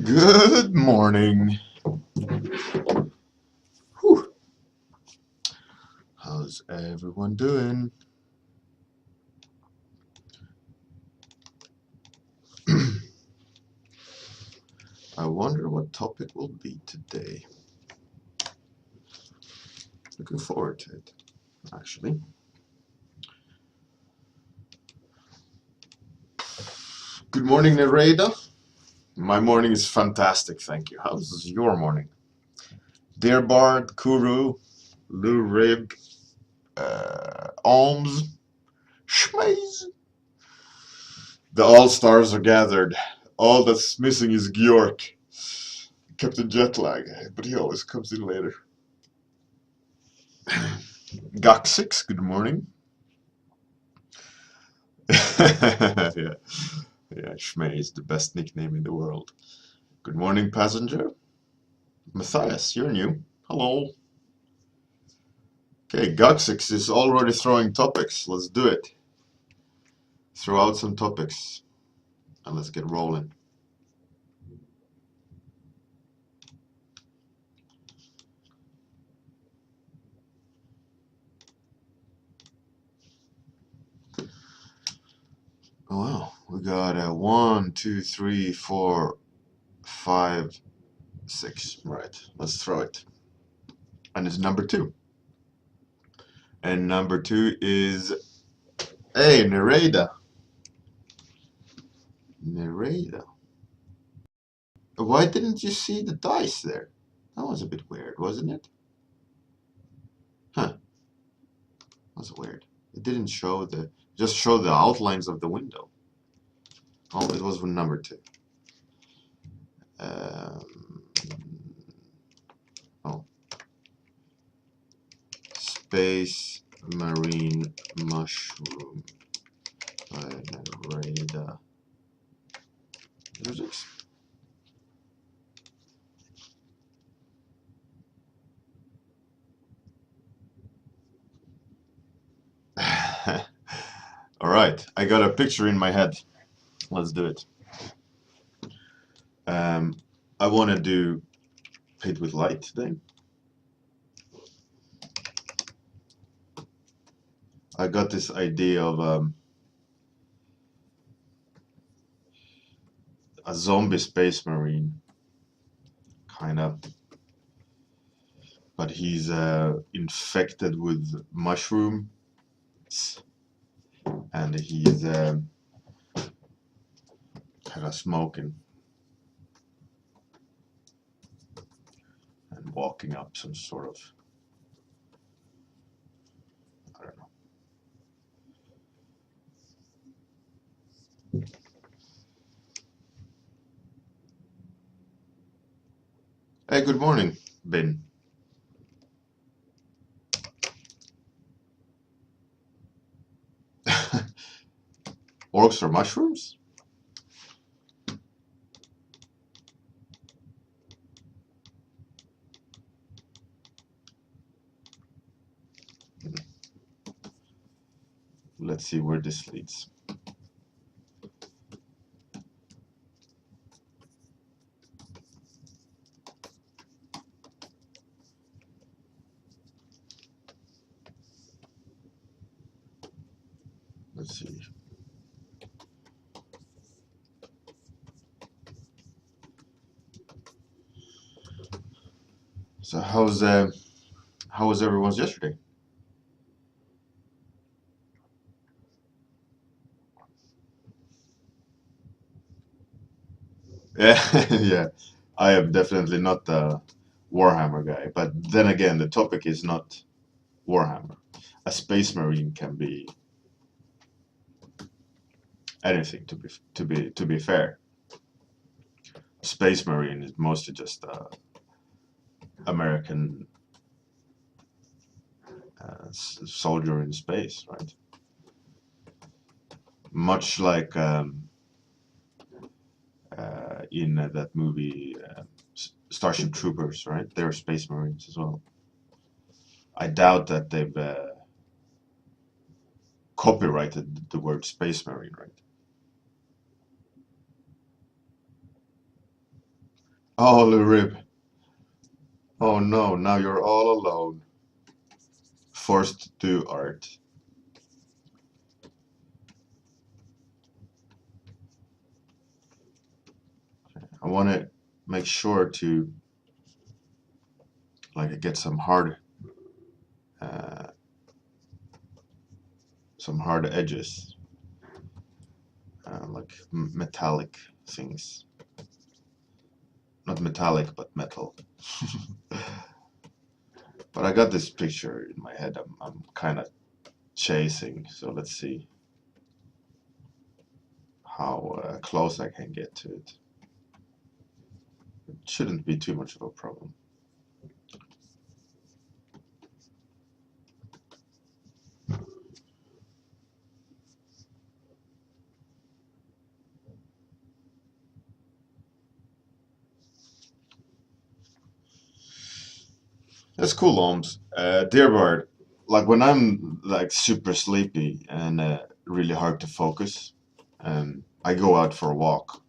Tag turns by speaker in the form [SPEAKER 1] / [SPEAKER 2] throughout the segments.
[SPEAKER 1] Good morning. Whew. How's everyone doing? I wonder what topic will be today. Looking forward to it, actually. Good morning, Nereda. My morning is fantastic, thank you. How's your morning? Dear Bard, Kuru, Lou Rib, Alms, Schmaze. The All-Stars are gathered. All that's missing is Bjorn. Captain Jetlag, but he always comes in later. Gok6, good morning. Yeah, Schmei is the best nickname in the world. Good morning, passenger. Matthias, you're new. Hello. Okay, Gok6 is already throwing topics. Let's do it. Throw out some topics and let's get rolling. Oh, wow, we got 1, 2, 3, 4, 5, 6. Right, let's throw it. And it's number 2. And number 2 is, hey, Nereda. Nereda. Why didn't you see the dice there? That was a bit weird, wasn't it? Huh. That's weird. It didn't show just show the outlines of the window. Oh, it was number 2. Oh. Space Marine Mushroom by Nereda. Physics. All right, I got a picture in my head. Let's do it. I want to do Paint with Light today. I got this idea of a zombie space marine, kind of, but he's infected with mushrooms, and he's kind of smoking and walking up some sort of, I don't know. Hey, good morning, Ben. Orcs are mushrooms? Let's see where this leads. Let's see. So how was everyone's yesterday? Yeah, yeah. I am definitely not the Warhammer guy, but then again, the topic is not Warhammer. A space marine can be anything. To be fair, a space marine is mostly just American soldier in space, right? Much like in that movie Starship Troopers, right? They're space marines as well. I doubt that they've copyrighted the word space marine, right? Oh, the rib. Oh no, now you're all alone. Forced to do art. I want to make sure to like get uh, some hard edges, like metallic things. Not metallic, but metal. But I got this picture in my head. I'm kind of chasing. So let's see how close I can get to it. It shouldn't be too much of a problem. That's cool, Holmes. Dear Bird, like when I'm like super sleepy and really hard to focus, I go out for a walk.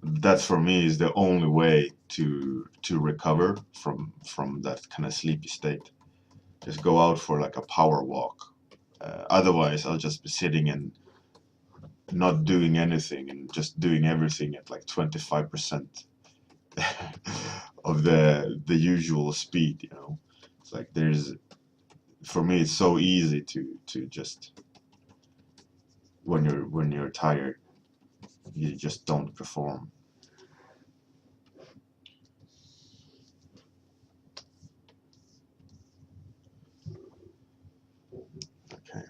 [SPEAKER 1] That for me is the only way to recover from that kind of sleepy state. Just go out for like a power walk. Otherwise, I'll just be sitting and not doing anything and just doing everything at like 25% of the usual speed. It's like there's for me it's so easy to just when you're tired, you just don't perform. Okay.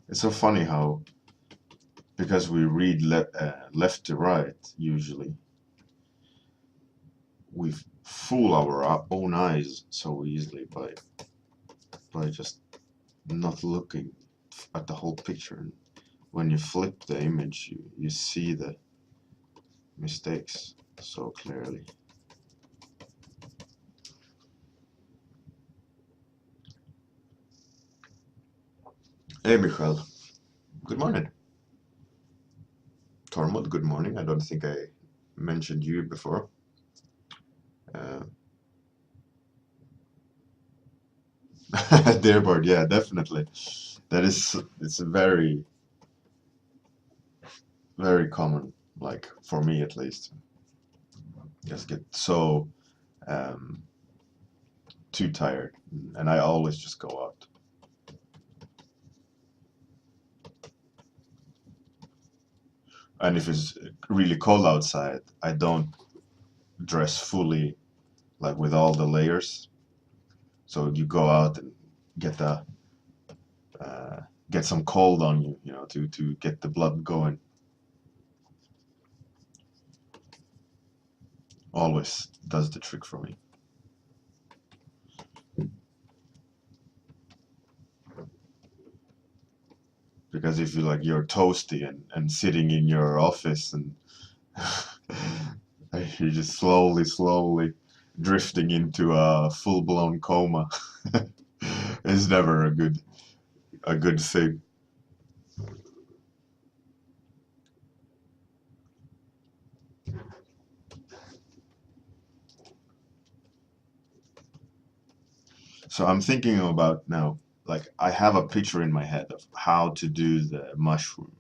[SPEAKER 1] It's so funny how because we read left to right usually, we fool our own eyes so easily by just not looking at the whole picture. And when you flip the image, you see the mistakes so clearly. Hey, Michael. Good morning. Tormod, good morning. I don't think I mentioned you before. Uh, Dearborn, yeah, definitely. It's very, very common, like for me at least. Just get so um, too tired, and I always just go out. And if it's really cold outside, I don't dress fully, like with all the layers. So you go out and get the uh, get some cold on you, to get the blood going. Always does the trick for me. Because if you're toasty and sitting in your office and you're just slowly drifting into a full-blown coma, it's never a good thing. So I'm thinking about now, like I have a picture in my head of how to do the mushroom,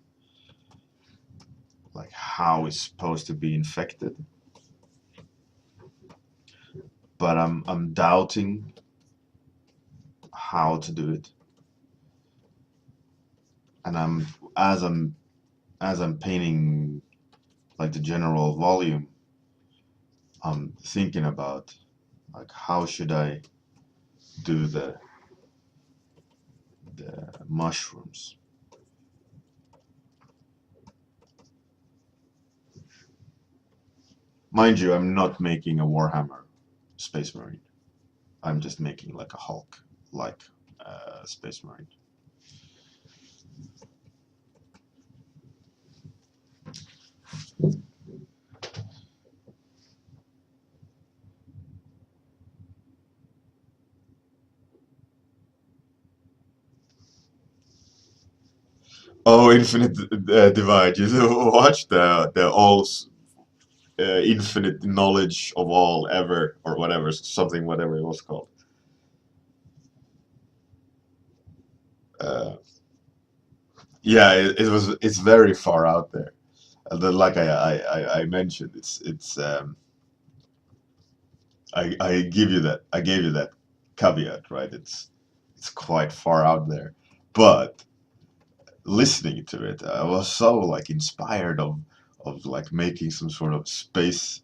[SPEAKER 1] like how it's supposed to be infected, but I'm doubting how to do it, and as I'm as I'm painting like the general volume, I'm thinking about like how should I do the mushrooms. Mind you, I'm not making a Warhammer Space Marine. I'm just making like a Hulk like Space Marine. Oh, Infinite Divide. You watch the all infinite knowledge of all ever or whatever, something, whatever it was called. Uh, yeah, it's very far out there. Like I mentioned, I give you that, I gave you that caveat, right? It's quite far out there, but listening to it, I was so like inspired of like making some sort of space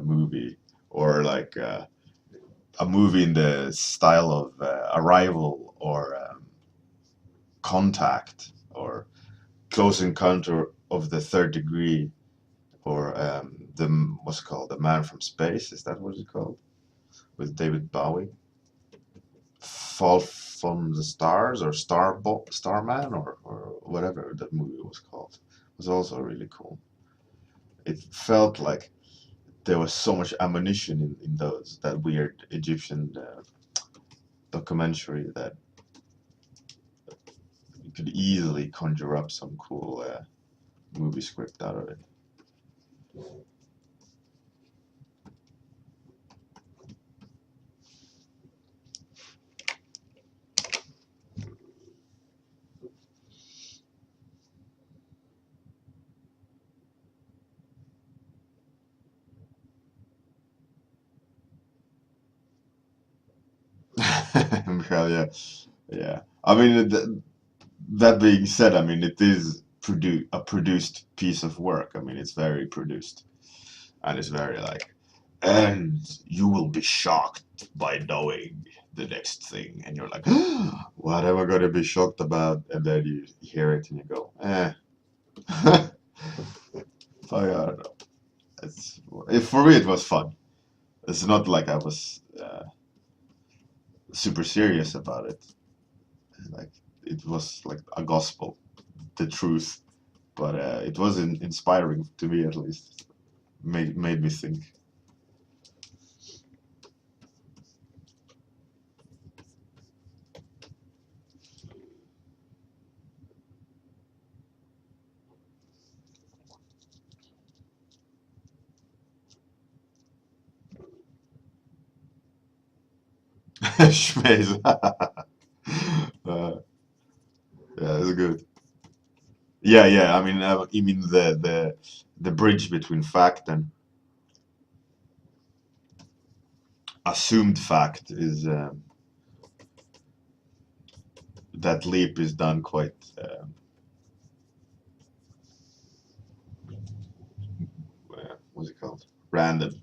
[SPEAKER 1] movie, or like a movie in the style of Arrival, or Contact, or Close Encounter of the Third Degree, or the what's it called, The Man from Space. Is that what it's called? With David Bowie. Fall from the Stars, or Starman, or whatever that movie was called. It was also really cool. It felt like there was so much ammunition in those, that weird Egyptian documentary, that you could easily conjure up some cool movie script out of it. Well, yeah, yeah. I mean, that being said, I mean, it is a produced piece of work. I mean, it's very produced, and it's very like, and you will be shocked by knowing the next thing, and you're like, what am I going to be shocked about? And then you hear it and you go, eh. So I don't know. For me, it was fun. It's not like I was super serious about it. Like, it was like a gospel, the truth. But it was inspiring to me, at least. Made me think. Schmaze. Yeah, it's good. Yeah, yeah. I mean, you mean the bridge between fact and assumed fact is that leap is done quite. What's it called? Random.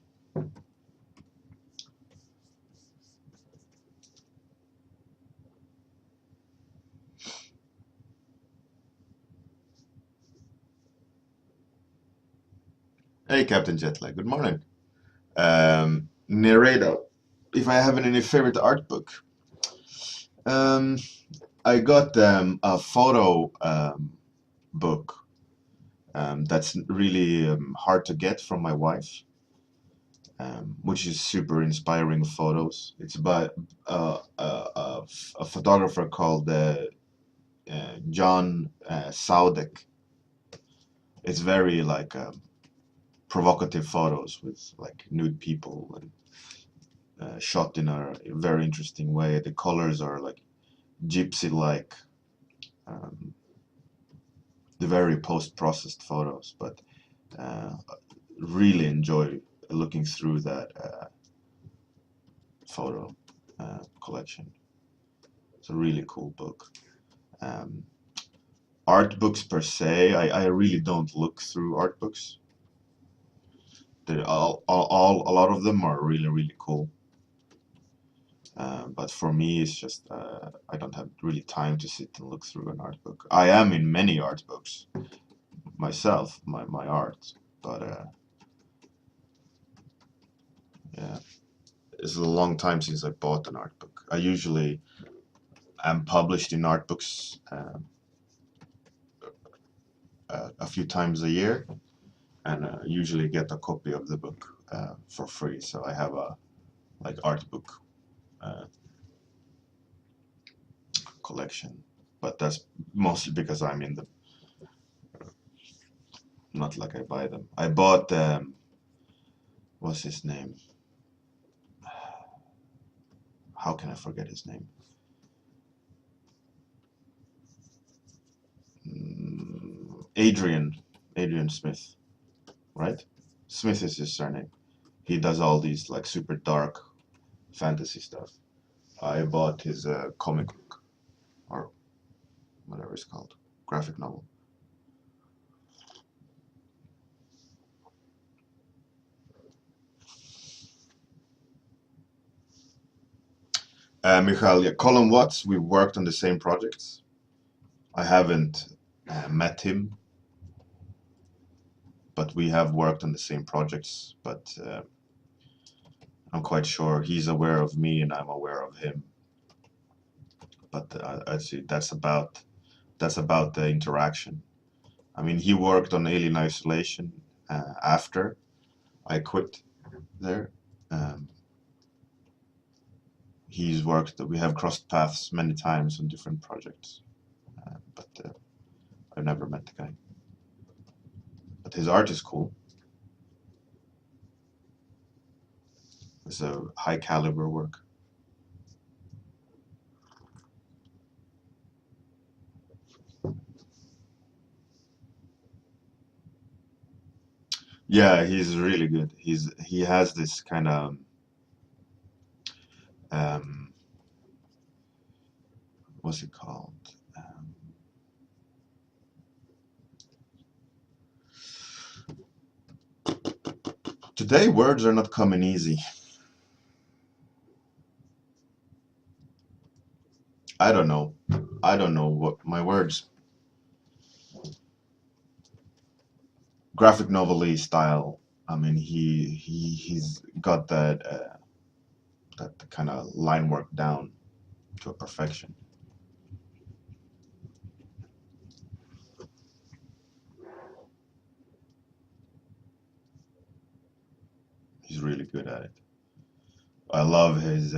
[SPEAKER 1] Hey, Captain Jetlag. Good morning. Narrator. If I have any favorite art book, um, I got a photo book that's really hard to get from my wife, which is super inspiring photos. It's by a photographer called John Saudek. It's very like provocative photos with like nude people, shot in a very interesting way. The colors are like gypsy-like. Um, the very post-processed photos, but really enjoy looking through that photo collection. It's a really cool book. Art books per se, I really don't look through art books. A lot of them are really, really cool. But for me, it's just I don't have really time to sit and look through an art book. I am in many art books myself, my art, but yeah, it's a long time since I bought an art book. I usually am published in art books a few times a year, and usually get a copy of the book for free. So I have a like art book collection, but that's mostly because I'm in the, not like I buy them. I bought what's his name? How can I forget his name? Adrian Smith, right? Smith is his surname. He does all these like super dark fantasy stuff. I bought his comic book, or whatever it's called, graphic novel. Michael, yeah, Colin Watts, we worked on the same projects. I haven't met him, but we have worked on the same projects. But I'm quite sure he's aware of me and I'm aware of him. But I see that's about the interaction. I mean, he worked on Alien Isolation after I quit there. Um, he's worked. We have crossed paths many times on different projects, but I've never met the guy. But his art is cool. It's a high caliber work. Yeah, he's really good. He has this kind of um, what's it called? Today words are not coming easy. I don't know. I don't know what my words. Graphic novel style. I mean, he's got that kind of line work down to a perfection. He's really good at it. I love his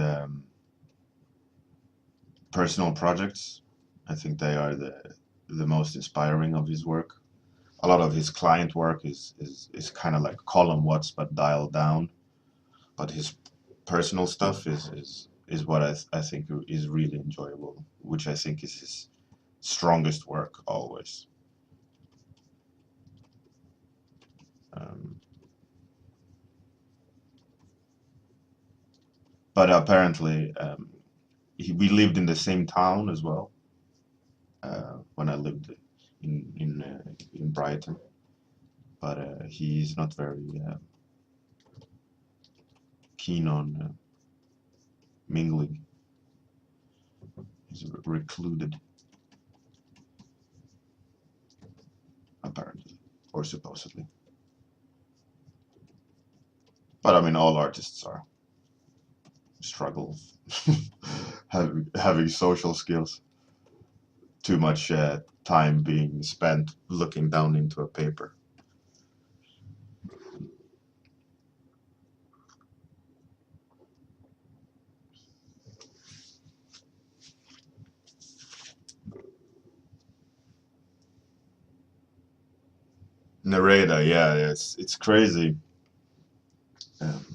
[SPEAKER 1] personal projects. I think they are the most inspiring of his work. A lot of his client work is kind of like Colin Watts but dialed down. But his personal stuff is what I think is really enjoyable, which I think is his strongest work always. Um, but apparently, we lived in the same town as well when I lived in Brighton. But he's not very keen on mingling. He's recluded, apparently, or supposedly. But I mean, all artists are struggle having social skills. Too much time being spent looking down into a paper. Nareda, yeah, it's crazy. Um,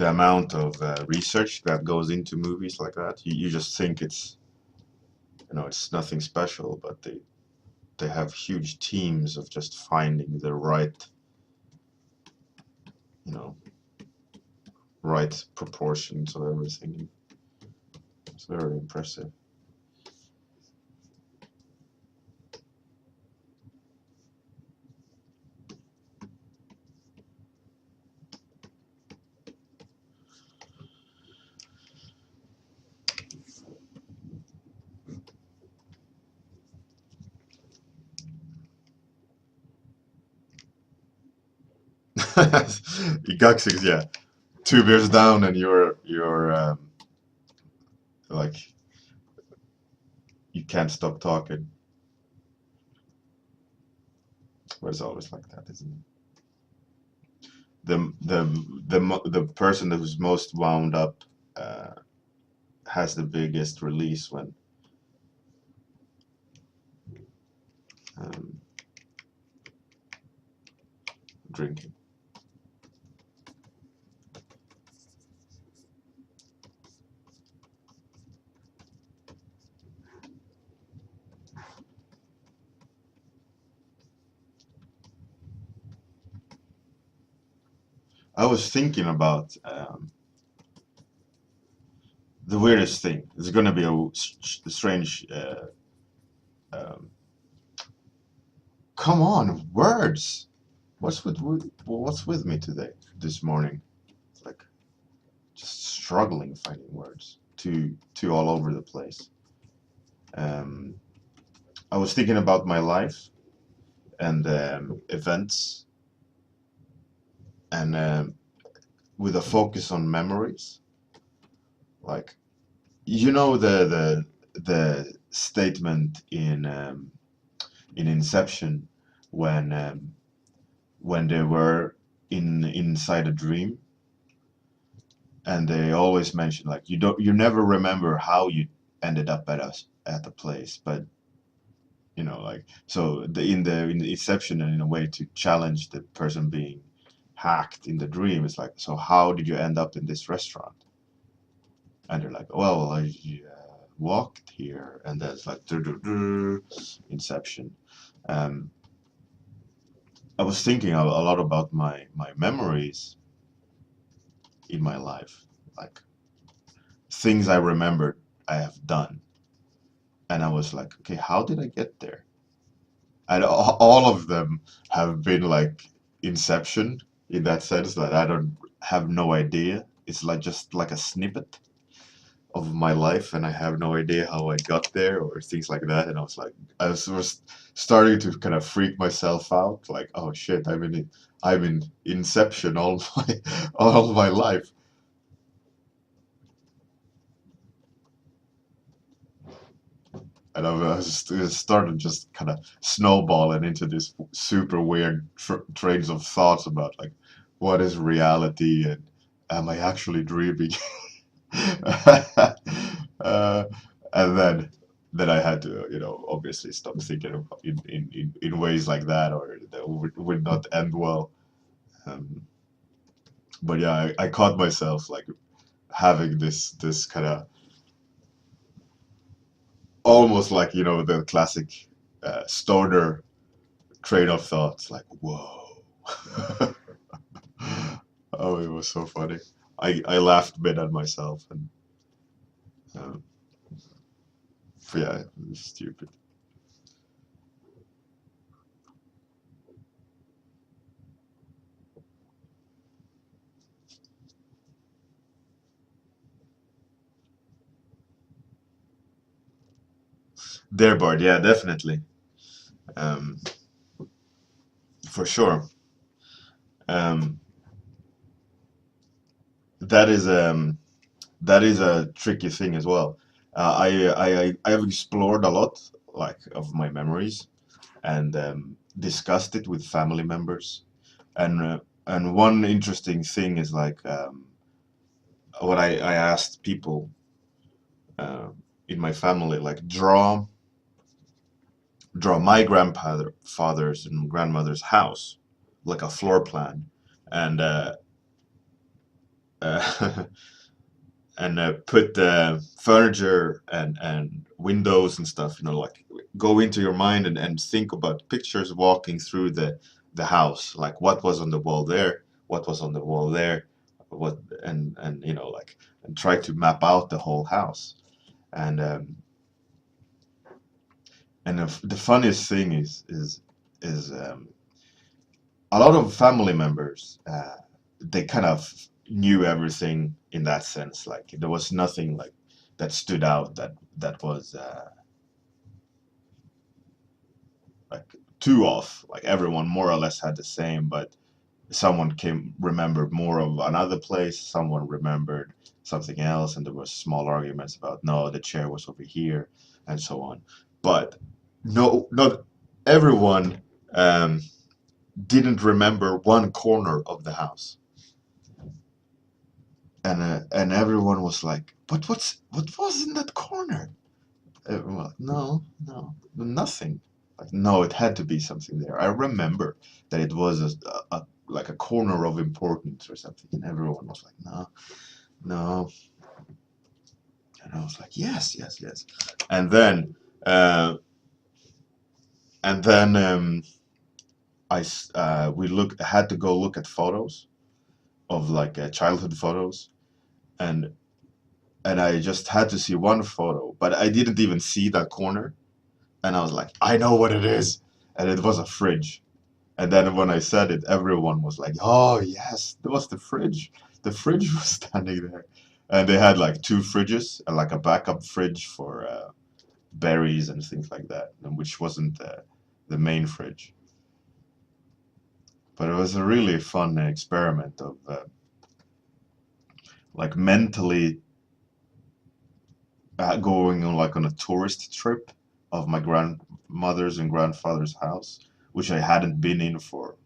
[SPEAKER 1] the amount of research that goes into movies like that. You just think it's, it's nothing special, but they have huge teams of just finding the right, you know, right proportions of everything. It's very impressive. Gaxix, yeah. 2 beers down and you're like you can't stop talking. But it's always like that, isn't it? The person who's most wound up uh, has the biggest release when um, drinking. I was thinking about the weirdest thing. It's gonna be a strange. Um, Come on, words. What's with me today? This morning, it's like just struggling finding words. Too all over the place. Um, I was thinking about my life and events, and with a focus on memories. Like the statement in Inception when they were inside a dream, and they always mention like you never remember how you ended up at a place, but like so in the Inception, and in a way to challenge the person being hacked in the dream, it's like, so how did you end up in this restaurant? And they're like, well, I walked here, and then it's like Inception. um, I was thinking a lot about my memories in my life, like things I remembered I have done, and I was like, okay, how did I get there? And all of them have been like Inception, in that sense that I don't have no idea. It's like just like a snippet of my life, and I have no idea how I got there or things like that. And I was starting to kind of freak myself out, like, oh shit, I'm in Inception all my all my life. And I started just kind of snowballing into this super weird trains of thoughts about like, what is reality, and am I actually dreaming? uh, and then I had to, obviously stop thinking about in ways like that, or that would not end well. Um, but yeah, I caught myself like having this kind of almost like the classic stoner train of thoughts, like, whoa. Oh, it was so funny. I laughed a bit at myself, and uh, yeah, it was stupid. They're bored, yeah, definitely. um, for sure. um, that is a tricky thing as well. I have explored a lot, like, of my memories, and discussed it with family members, and one interesting thing is like, what I asked people uh, in my family, like, draw my grandfather's and grandmother's house, like a floor plan, and and put the furniture and windows and stuff, you know, like go into your mind and think about pictures walking through the house, like what was on the wall there, what was on the wall there, what and you know, like, and try to map out the whole house. And the funniest thing is a lot of family members, they kind of knew everything in that sense. Like there was nothing like that stood out that was like too off. Like everyone more or less had the same, but someone came remembered more of another place. Someone remembered something else, and there was small arguments about no, the chair was over here, and so on. But no, not everyone didn't remember one corner of the house. And everyone was like, "But what was in that corner?" Well, no, no, nothing. Like, no, it had to be something there. I remember that it was like a corner of importance or something, and everyone was like, "No, no," and I was like, "Yes, yes, yes." And then, uh, and then we had to go look at photos of like childhood photos, and I just had to see one photo, but I didn't even see that corner. And I was like, I know what it is. And it was a fridge. And then when I said it, everyone was like, oh, yes, that was the fridge. The fridge was standing there. And they had like two fridges and like a backup fridge for berries and things like that, which wasn't the main fridge. But it was a really fun experiment of like mentally going on like on a tourist trip of my grandmother's and grandfather's house, which I hadn't been in for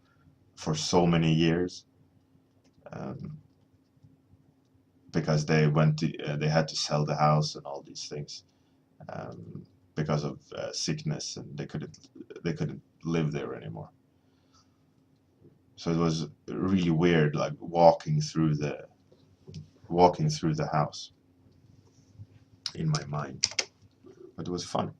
[SPEAKER 1] so many years, um, because they had to sell the house and all these things, because of sickness, and they couldn't live there anymore. So it was really weird, like walking through the house in my mind, but it was fun.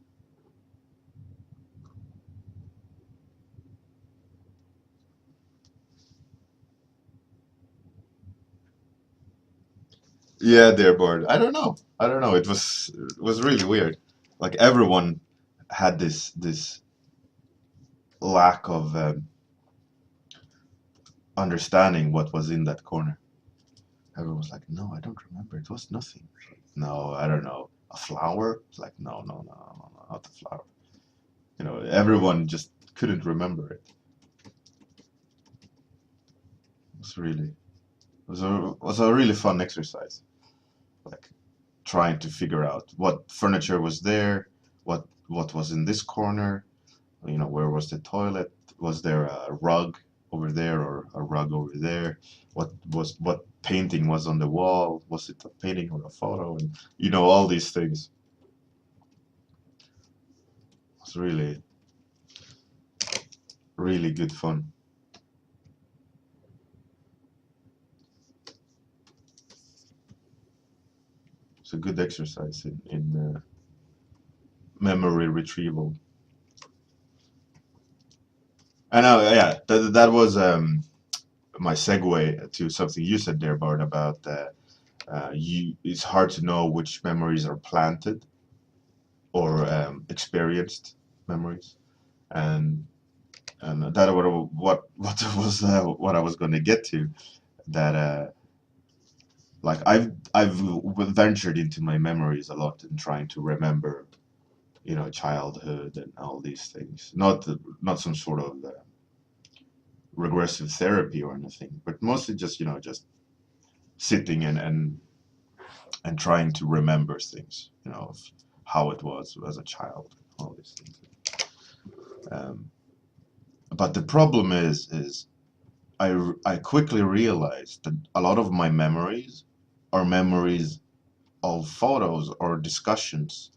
[SPEAKER 1] Yeah, dear board. I don't know. I don't know. It was really weird. Like everyone had this lack of understanding what was in that corner. Everyone was like, "No, I don't remember. It was nothing." No, I don't know. A flower? It's like, no, no, no, no, no, not the flower. You know, everyone just couldn't remember it. It was a really fun exercise. Like trying to figure out what furniture was there, what was in this corner. You know, where was the toilet? Was there a rug over there or a rug over there? What painting was on the wall? Was it a painting or a photo? And you know, all these things. It's really, really good fun. It's a good exercise in memory retrieval. I know, yeah, that was my segue to something you said there, Bart, about it's hard to know which memories are planted or experienced memories, and that what I was going to get to, that like I've ventured into my memories a lot in trying to remember, you know, childhood and all these things. Not some sort of regressive therapy or anything, but mostly just, you know, just sitting and trying to remember things, you know, of how it was as a child, all these things. Um, but the problem is I quickly realized that a lot of my memories are memories of photos or discussions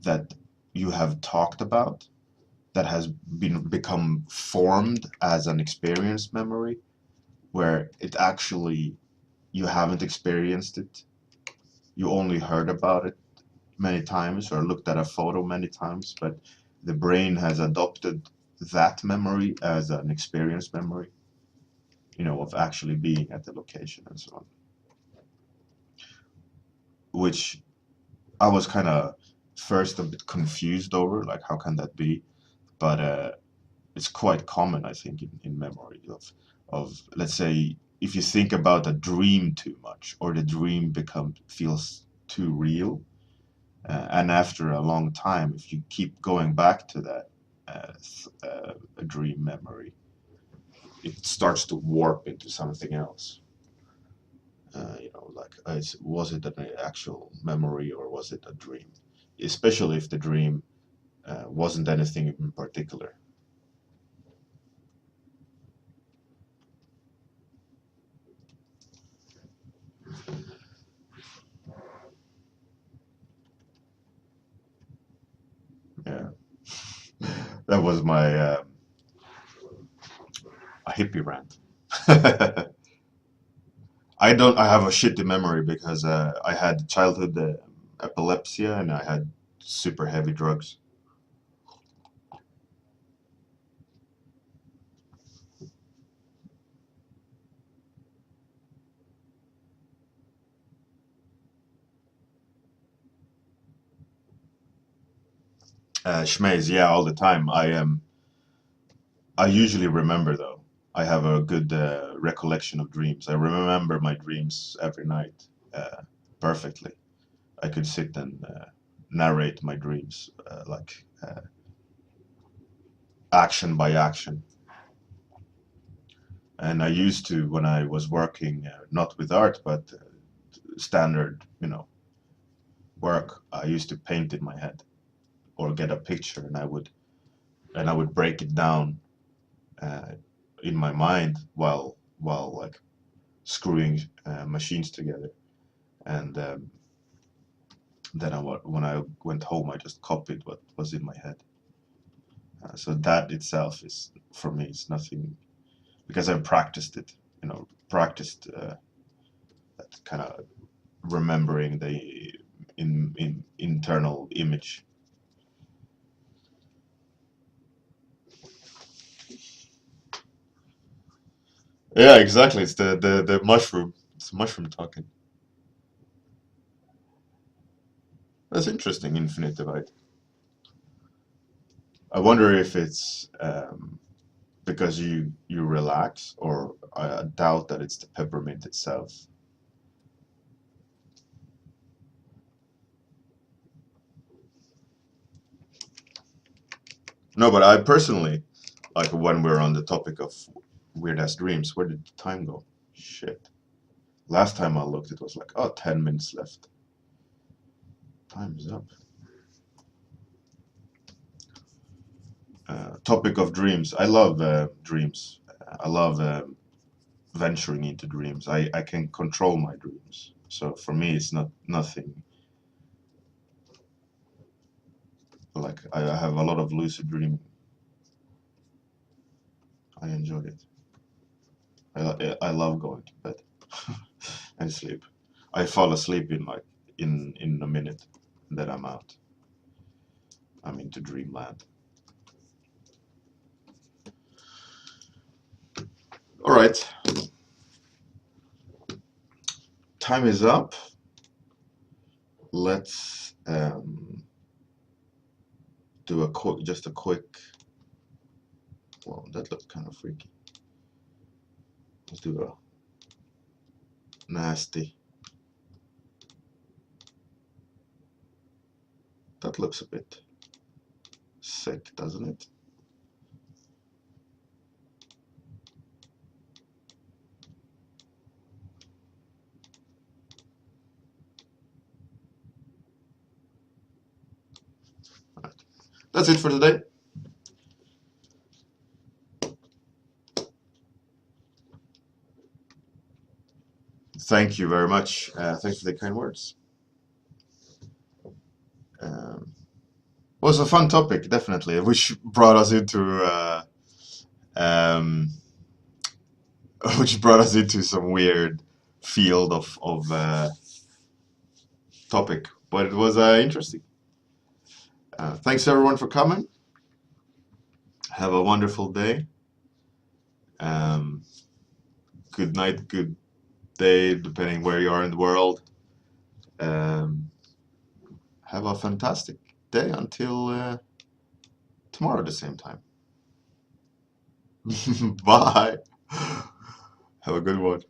[SPEAKER 1] that you have talked about, that has become formed as an experience memory, where it actually you haven't experienced it. You only heard about it many times or looked at a photo many times, but the brain has adopted that memory as an experience memory, of actually being at the location and so on. Which I was kind of first a bit confused over, like how can that be? But it's quite common, I think, in memory of let's say if you think about a dream too much, or the dream feels too real, and after a long time, if you keep going back to that a dream memory, it starts to warp into something else. Like was it an actual memory or was it a dream? Especially if the dream wasn't anything in particular. Yeah, that was my a hippie rant. I have a shitty memory because I had childhood epilepsy and I had super heavy drugs. Schmaze, yeah, all the time. I usually remember though. I have a good recollection of dreams. I remember my dreams every night perfectly. I could sit and narrate my dreams like action by action. And I used to, when I was working, not with art, but standard, work, I used to paint in my head or get a picture, and I would break it down uh, in my mind while like screwing machines together, and then when I went home, I just copied what was in my head. So that itself is, for me, it's nothing because I practiced it. Practiced that kind of remembering the in internal image. Yeah, exactly. It's the mushroom. It's mushroom talking. That's interesting. Infinite divide. I wonder if it's because you relax, or I doubt that it's the peppermint itself. No, but I personally, like when we're on the topic of weird ass dreams, where did the time go? Shit. Last time I looked, it was like, oh, 10 minutes left. Time is up. Topic of dreams. I love dreams. I love venturing into dreams. I can control my dreams. So for me, it's not nothing. Like I have a lot of lucid dreaming. I enjoy it. I love going to bed and sleep. I fall asleep in like in a minute, and then I'm out. I'm into dreamland. All right, time is up. Let's do just a quick. Well, that looks kind of freaky. Let's do a nasty. That looks a bit sick, doesn't it? All right. That's it for today. Thank you very much. Thanks for the kind words. Was a fun topic, definitely, which brought us into um, which brought us into some weird field of topic, but it was interesting. Thanks everyone for coming. Have a wonderful day. Good night, good day, depending where you are in the world. Have a fantastic day until tomorrow at the same time. Bye. Have a good one.